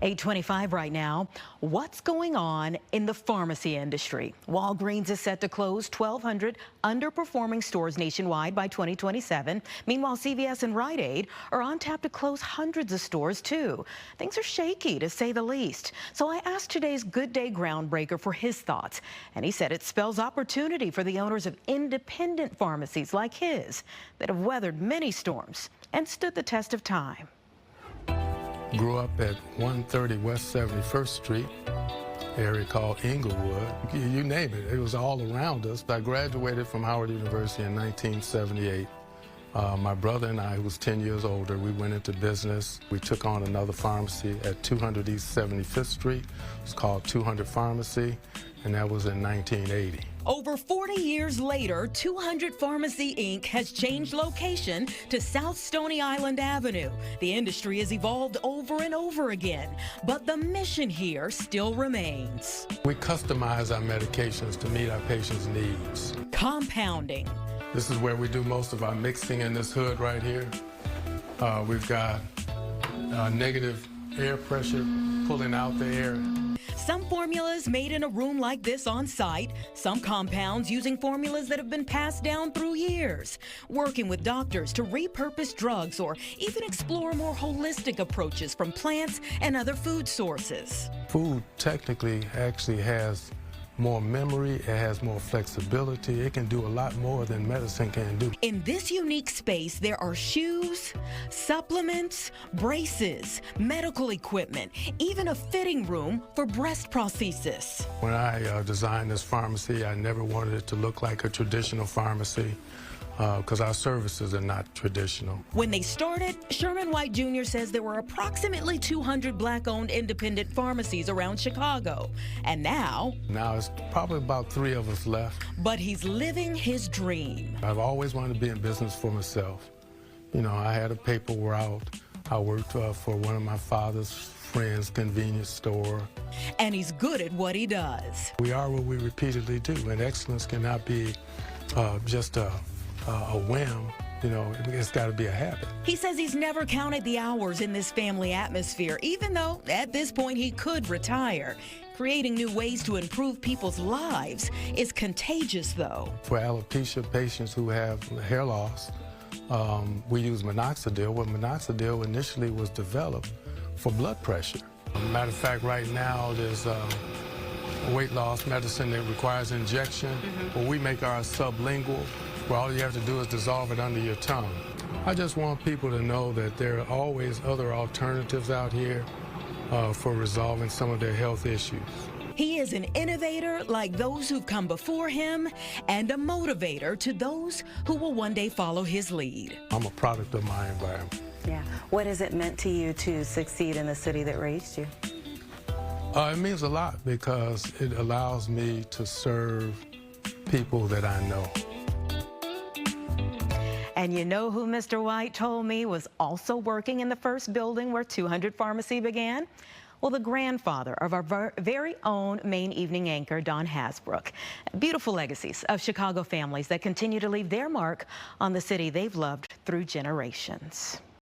8:25 right now. What's going on in the pharmacy industry? Walgreens is set to close 1,200 underperforming stores nationwide by 2027. Meanwhile, CVS and Rite Aid are on tap to close hundreds of stores too. Things are shaky, to say the least. So I asked today's Good Day groundbreaker for his thoughts, and he said it spells opportunity for the owners of independent pharmacies like his that have weathered many storms and stood the test of time. Grew up at 130 West 71st Street, area called Inglewood. You name it, it was all around us. I graduated from Howard University in 1978. My brother and I, who was 10 years older, we went into business. We took on another pharmacy at 200 East 75th Street. It's called 200 Pharmacy, and that was in 1980. Over 40 years later, 200 Pharmacy Inc. has changed location to South Stony Island Avenue. The industry has evolved over and over again, but the mission here still remains. We customize our medications to meet our patients' needs. Compounding. This is where we do most of our mixing in this hood right here. We've got negative air pressure pulling out the air. Some formulas made in a room like this on site, some compounds using formulas that have been passed down through years, working with doctors to repurpose drugs or even explore more holistic approaches from plants and other food sources. Food technically actually has more memory, it has more flexibility, it can do a lot more than medicine can do. In this unique space, there are shoes, supplements, braces, medical equipment, even a fitting room for breast prosthesis. When I designed this pharmacy, I never wanted it to look like a traditional pharmacy because our services are not traditional. When they started, Sherman White Jr. says there were approximately 200 black-owned independent pharmacies around Chicago. And now it's probably about 3 of us left. But he's living his dream. I've always wanted to be in business for myself. You know, I had a paper route. I worked for one of my father's friends' convenience store. And he's good at what he does. We are what we repeatedly do, and excellence cannot be just a whim. You know, it's got to be a habit. He says he's never counted the hours in this family atmosphere, even though at this point he could retire. Creating new ways to improve people's lives is contagious, though. For alopecia patients who have hair loss, we use minoxidil. Well, minoxidil initially was developed for blood pressure. Matter of fact, right now there's weight loss medicine that requires injection, but we make our sublingual, where all you have to do is dissolve it under your tongue. I just want people to know that there are always other alternatives out here for resolving some of their health issues. He is an innovator like those who've come before him and a motivator to those who will one day follow his lead. I'm a product of my environment. Yeah. What has it meant to you to succeed in the city that raised you? It means a lot because it allows me to serve people that I know. And you know who Mr. White told me was also working in the first building where 200 Pharmacy began? Well, the grandfather of our very own main evening anchor, Don Hasbrook. Beautiful legacies of Chicago families that continue to leave their mark on the city they've loved through generations.